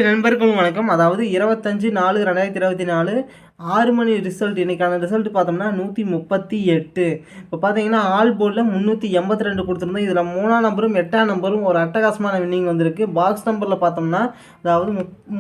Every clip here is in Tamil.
நண்பர்களும் வணக்கம். அதாவது 25/4/2024 6 மணி ரிசல்ட். இன்றைக்கான ரிசல்ட் பார்த்தோம்னா 138. இப்போ பார்த்தீங்கன்னா ஆல் போர்டில் 382 கொடுத்துருந்தோம். இதில் 3ஆம் நம்பரும் 8ஆம் நம்பரும் ஒரு அட்டகாசமான வின்னிங் வந்திருக்கு. பாக்ஸ் நம்பரில் பார்த்தோம்னா அதாவது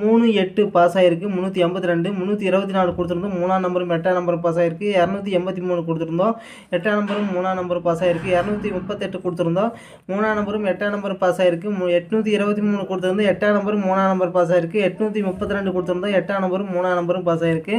3-8 பாஸ் ஆகிருக்கு. 382 324 கொடுத்துருந்தோம். 3ஆம் நம்பரும் 8ஆம் நம்பரும் பாஸ் ஆகிருக்கு. 283 கொடுத்துருந்தோம். 8ஆம் நம்பரும் 3ஆம் நம்பரும் பாஸ் ஆகிருக்கு. 238 கொடுத்துருந்தோம். 3ஆம் நம்பரும் 8ஆம் நம்பரும் பாஸ் ஆகிருக்கு. 823 கொடுத்துருந்தோம். 8ஆம் நம்பரும் 3ஆம் நம்பர் பாஸ் ஆகிருக்கு. 832 கொடுத்துருந்தோம். 8ஆம் நம்பரும் 3ஆம் நம்பரும் பாஸ் ஆகிருக்கு.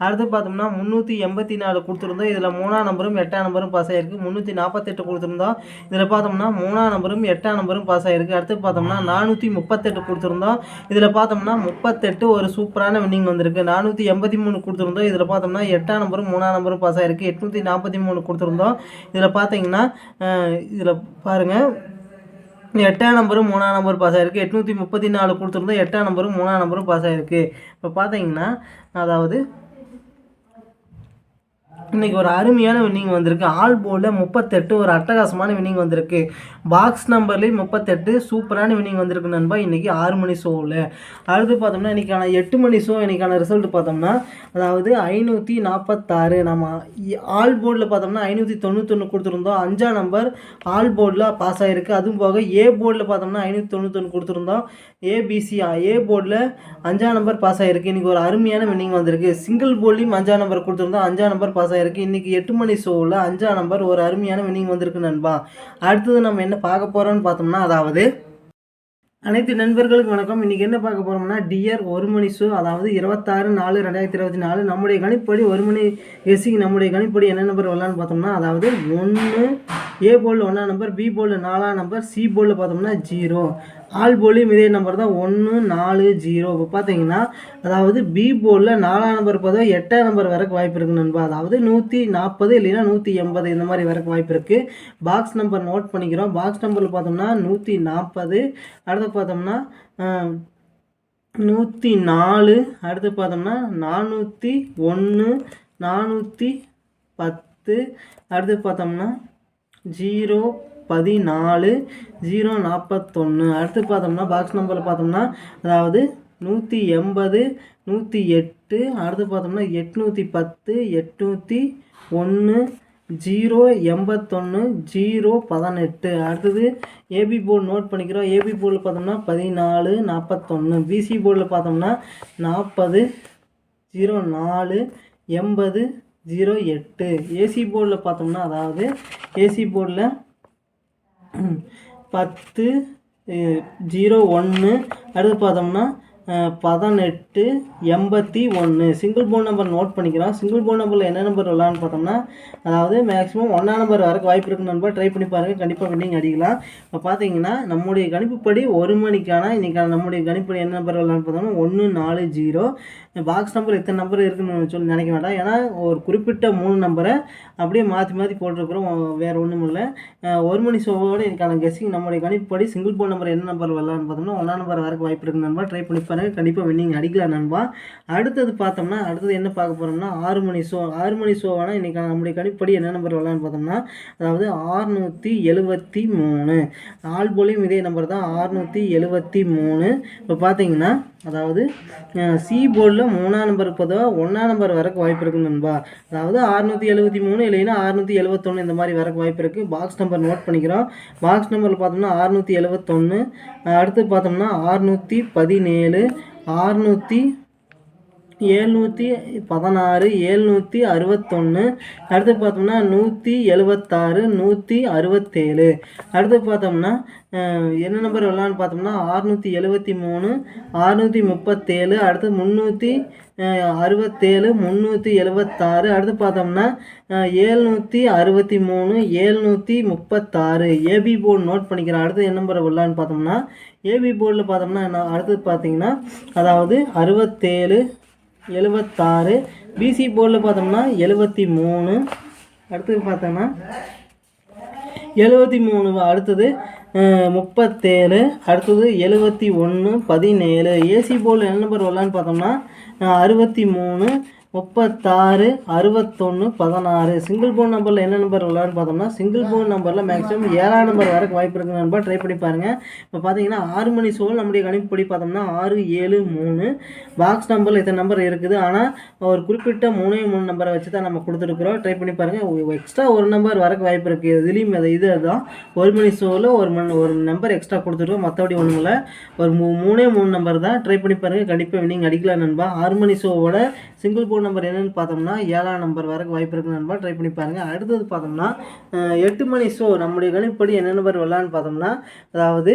அடுத்து பார்த்தோம்னா 384 கொடுத்துருந்தோம். இதில் 3ஆம் நம்பரும் 8ஆம் நம்பரும் பாஸ் ஆகிருக்கு. 348 கொடுத்துருந்தோம். இதில் பார்த்தோம்னா 3ஆம் நம்பரும் 8ஆம் நம்பரும் பாஸ் ஆகிருக்கு. அடுத்து பார்த்தோம்னா 438 கொடுத்துருந்தோம். இதில் பார்த்தோம்னா 38 ஒரு சூப்பரான வின்னிங் வந்திருக்கு. 483 கொடுத்துருந்தோம். இதில் பார்த்தோம்னா 8ஆம் நம்பரும் 3ஆம் நம்பரும் பாஸ் ஆகிருக்கு. 843 கொடுத்துருந்தோம். இதில் பார்த்தீங்கன்னா இதில் பாருங்கள் 8ஆம் நம்பரும் 3ஆம் நம்பரும் பாஸ் ஆகிருக்கு. 834 கொடுத்துருந்தோம். 8ஆம் நம்பரும் 3ஆம் நம்பரும் பாஸ் ஆகிருக்கு. இப்போ பார்த்தீங்கன்னா அதாவது இன்றைக்கி ஒரு அருமையான வின்னிங் வந்திருக்கு. ஆல் போர்டில் 38 ஒரு அட்டகாசமான வின்னிங் வந்திருக்கு. பாக்ஸ் நம்பர்லேயும் 38 சூப்பரான வின்னிங் வந்திருக்கு நண்பா. இன்றைக்கி 6 மணி ஷோவில். அடுத்து பார்த்தோம்னா இன்றைக்கான 8 மணி ஷோ இன்றைக்கான ரிசல்ட் பார்த்தோம்னா அதாவது 546. நம்ம ஆல் போர்டில் பார்த்தோம்னா 591 கொடுத்துருந்தோம். 5ஆம் நம்பர் ஆல் போர்டில் பாஸ் ஆகிருக்கு. அதுவும் போக ஏ போர்டில் பார்த்தோம்னா 591 கொடுத்துருந்தோம். ஏ போர்டில் 5ஆம் நம்பர் பாஸ் ஆகிருக்கு. இன்றைக்கி ஒரு அருமையான வின்னிங் வந்திருக்கு. சிங்கிள் போர்ட்லேயும் 5ஆம் நம்பர் கொடுத்துருந்தோம். 5ஆம் நம்பர் பாஸ் ஆகிருக்கு. இன்றைக்கி 8 மணி ஷோவில் 5ஆம் நம்பர் ஒரு அருமையான வின்னிங் வந்திருக்கு நண்பா. அடுத்தது நம்ம என்ன பார்க்க போகிறோம்னு பார்த்தோம்னா அதாவது அனைத்து நண்பர்களுக்கு வணக்கம். இன்றைக்கி என்ன பார்க்க போகிறோம்னா டியர் 1 மணி ஷோ. அதாவது 26/4/2024 நம்முடைய கணிப்படி 1 மணி கெஸ்ஸிங். நம்முடைய கணிப்படி என்ன நம்பர் வரலான்னு பார்த்தோம்னா அதாவது 1 ஏ போர்டில் 1ஆம் நம்பர், பி போர்டில் 4ஆம் நம்பர், சி போர்டில் பார்த்தோம்னா 0. ஆல் போர்ட்லேயும் இதே நம்பர் தான் 140. இப்போ பார்த்தீங்கன்னா அதாவது பி போர்டில் 4ஆம் நம்பர் பார்த்தா 8ஆம் நம்பர் வரைக்கும் வாய்ப்பு இருக்குது நண்பா. அதாவது 140 இல்லைன்னா 180 இந்த மாதிரி வரைக்கும் வாய்ப்பு இருக்குது. பாக்ஸ் நம்பர் நோட் பண்ணிக்கிறோம். பாக்ஸ் நம்பரில் பார்த்தோம்னா 140. அடுத்து பார்த்தோம்னா 104. அடுத்து பார்த்தோம்னா 401 410. அடுத்து பார்த்தோம்னா 014 041. அடுத்து பார்த்தோம்னா பாக்ஸ் நம்பரில் பார்த்தோம்னா அதாவது 180 108. அடுத்து பார்த்தோம்னா 810 801 081 018. அடுத்தது ஏபி போர்டு நோட் பண்ணிக்கிறோம். ஏபி போர்டில் பார்த்தோம்னா 14 41. பிசி போர்டில் பார்த்தோம்னா 40 04 80 08. ஏசி போர்டில் பார்த்தோம்னா அதாவது ஏசி போர்டில் 10 01. அடுத்து பார்த்தோம்னா 18 81. சிங்கிள் போர்ட் நம்பர் நோட் பண்ணிக்கிறோம். சிங்கிள் போர்ட் நம்பரில் என்ன நம்பர் வரலான்னு பார்த்தோம்னா அதாவது மேக்ஸிமம் 1ஆம் நம்பர் வரைக்கும் வாய்ப்பு இருக்குது நண்பர். ட்ரை பண்ணி பாருங்கள், கண்டிப்பாக வின்னிங் அடிக்கலாம். இப்போ பார்த்தீங்கன்னா நம்முடைய கணிப்புப்படி 1 மணிக்கான இன்றைக்கான நம்முடைய கணிப்படி என்ன நம்பர் வரலான்னு பார்த்தோம்னா 140. பாக்ஸ் நம்பர் இத்தனை நம்பர் இருக்குன்னு சொல்லி நினைக்க வேண்டாம். ஏன்னா ஒரு குறிப்பிட்ட 3 நம்பரை அப்படியே மாற்றி போட்டிருக்கிறோம். வேறு ஒன்றும் இல்லை. 1 மணி ஷோவோட எனக்கான கெஸ்ஸிங் நம்முடைய கணிப்படி சிங்கிள் போர்ட் நம்பர் என்ன நம்பர் வரலான்னு பார்த்தோம்னா 1ஆம் நம்பர் வரைக்கும் வாய்ப்பு இருக்குது நண்பா. ட்ரை பண்ணி பாருங்கள், கண்டிப்பாக வின்னிங் அடிக்கலாம் நண்பா. அடுத்தது பார்த்தோம்னா அடுத்தது என்ன பார்க்க போகிறோம்னா 6 மணி ஷோ. 6 மணி ஷோவானா இன்றைக்கான நம்முடைய கணிப்படி என்ன நம்பர் வரலான்னு பார்த்தோம்னா அதாவது 673. ஆல் போலியும் இதே நம்பர் தான் 673. இப்போ பார்த்தீங்கன்னா அதாவது சி போர்டில் 3ஆம் நம்பருக்கு பொதுவாக 1ஆம் நம்பர் வரைக்கும் வாய்ப்பு இருக்குது நண்பா. அதாவது 673 இல்லைன்னா 671 இந்த மாதிரி வரைக்கும் வாய்ப்பு இருக்குது. பாக்ஸ் நம்பர் நோட் பண்ணிக்கிறோம். பாக்ஸ் நம்பரில் பார்த்தோம்னா 671. அடுத்து பார்த்தோம்னா 617 716 761. அடுத்து பார்த்தோம்னா 176 167. அடுத்து பார்த்தோம்னா என்ன நம்பர் வரலான்னு பார்த்தோம்னா 673 637. அடுத்து 367 376. அடுத்து பார்த்தோம்னா 763 736. ஏபி போர்டு நோட் பண்ணிக்கிறேன். அடுத்து என்ன நம்பர் வரலான்னு பார்த்தோம்னா ஏபி போர்டில் பார்த்தோம்னா அடுத்து பார்த்தீங்கன்னா அதாவது 67 76. பிசி போர்டில் பார்த்தோம்னா 73. அடுத்தது பார்த்தோம்னா 73. அடுத்தது 37. அடுத்தது 71 17. ஏசி போர்டில் என்ன நம்பர் வரலான்னு பார்த்தோம்னா 63 36 61 16. சிங்கிள் போன் நம்பரில் என்ன நம்பர் விளாட்னு பார்த்தோம்னா சிங்கிள் போன் நம்பரில் மேக்ஸிமம் 7ஆம் நம்பர் வரைக்கும் வாய்ப்பு இருக்குது நண்பா. ட்ரை பண்ணி பாருங்கள். இப்போ பார்த்தீங்கன்னா 6 மணி ஷோவில் நம்முடைய கணிப்புப்படி பார்த்தோம்னா 6 7 3 பாக்ஸ் நம்பரில் இத்தனை நம்பர் இருக்குது. ஆனால் ஒரு குறிப்பிட்ட 3 நம்பரை வச்சு தான் நம்ம கொடுத்துருக்குறோம். ட்ரை பண்ணி பாருங்கள். எக்ஸ்ட்ரா ஒரு நம்பர் வரைக்கும் வாய்ப்பு இருக்குது. இதுலேயும் இது தான் 1 மணி ஷோவில் ஒரு நம்பர் எக்ஸ்ட்ரா கொடுத்துருக்கோம். மற்றபடி ஒன்றும் இல்லை, ஒரு 3 நம்பர் தான். ட்ரை பண்ணி பாருங்கள், கண்டிப்பாக வினிங் அடிக்கலாம் நண்பா. 6 மணி ஷோவோட சிங்கிள் போன் நம்பர் என்னென்னு பார்த்தோம்னா 7ஆம் நம்பர் வரைக்கும் வாய்ப்பு இருக்குது நண்பா. ட்ரை பண்ணி பாருங்கள். அடுத்தது பார்த்தோம்னா 8 மணி ஷோ நம்முடைய கணிப்படி என்ன நம்பர் வரலான்னு பார்த்தோம்னா அதாவது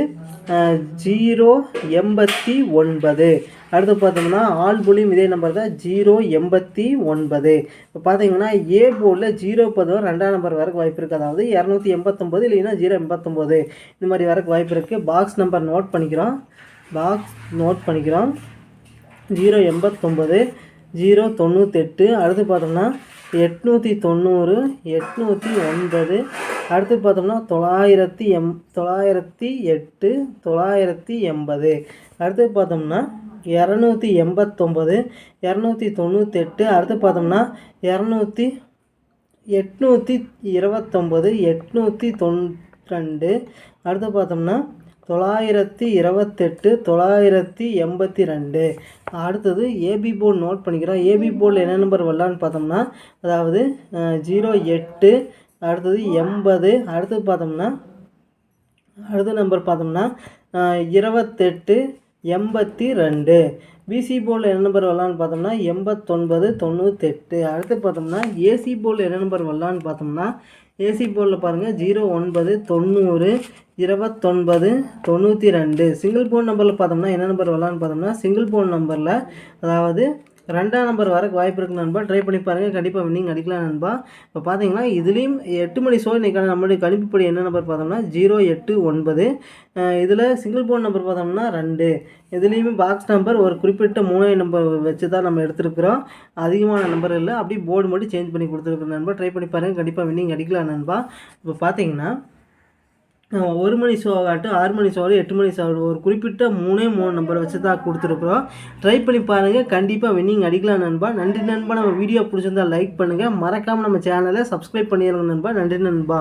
089. அடுத்து பார்த்தோம்னா ஆல் போலியும் இதே நம்பர் தான் 089. இப்போ பார்த்தீங்கன்னா ஏ போர்டில் 010 2ஆம் நம்பர் வரைக்கும் வாய்ப்பு இருக்குது. அதாவது 289 இல்லைன்னா 089 இந்த மாதிரி வரைக்கும் வாய்ப்பு இருக்குது. பாக்ஸ் நம்பர் நோட் பண்ணிக்கிறோம். 089 098. அடுத்து பார்த்தோம்னா 890 809. அடுத்து பார்த்தோம்னா 908 980. அடுத்து பார்த்தோம்னா 289 298. அடுத்து பார்த்தோம்னா 829 892. அடுத்து பார்த்தோம்னா 928 982. அடுத்தது ஏபி போர்டு நோட் பண்ணிக்கிறோம். ஏபி போர்டில் என்ன நம்பர் வரலான்னு பார்த்தோம்னா அதாவது 08. அடுத்தது 80. அடுத்து பார்த்தோம்னா அடுத்த நம்பர் பார்த்தோம்னா 28 82. பிசி போர்டில் என்ன நம்பர் வரலான்னு பார்த்தோம்னா 89 98. அடுத்து பார்த்தோம்னா ஏசி போர்டில் என்ன நம்பர் வரலான்னு பார்த்தோம்னா ஏசி போர்டில் பாருங்கள் 09 90 29 92. சிங்கிள் போன் நம்பரில் பார்த்தோம்னா என்ன நம்பர் வரலான்னு பார்த்தோம்னா சிங்கிள் போன் நம்பரில் அதாவது 2ஆம் நம்பர் வரைக்கும் வாய்ப்பு இருக்குது நண்பா. ட்ரை பண்ணி பாருங்கள், கண்டிப்பாக வின்னிங் அடிக்கலாம் நண்பா. இப்போ பார்த்தீங்கன்னா இதுலேயும் 8 மணி ஷோ இன்றைக்கான நம்மளுடைய கணிப்புப்படி என்ன நம்பர் பார்த்தோம்னா 089. இதில் சிங்கிள் போன் நம்பர் பார்த்தோம்னா 2. இதுலேயுமே பாக்ஸ் நம்பர் ஒரு குறிப்பிட்ட 3 நம்பர் வச்சு தான் நம்ம எடுத்துருக்குறோம். அதிகமான நம்பர் இல்லை, அப்படி போர்டு மட்டும் சேஞ்ச் பண்ணி கொடுத்துருக்குறோம் நண்பா. ட்ரை பண்ணி பாருங்கள், கண்டிப்பாக வின்னிங் அடிக்கலாம் நண்பா. இப்போ பார்த்தீங்கன்னா 1 மணி ஷோ ஆகட்டும் 6 மணி ஷோ 8 மணி ஷோ ஒரு குறிப்பிட்ட 3 நம்பரை வச்சு தான் கொடுத்துருக்குறோம். ட்ரை பண்ணி பாருங்கள், கண்டிப்பாக வின்னிங் அடிக்கலாம் நண்பா. நன்றி நண்பா. நம்ம வீடியோ பிடிச்சிருந்தால் லைக் பண்ணுங்கள், மறக்காமல் நம்ம சேனலை சப்ஸ்கிரைப் பண்ணிடுங்க நண்பா. நன்றி நண்பா.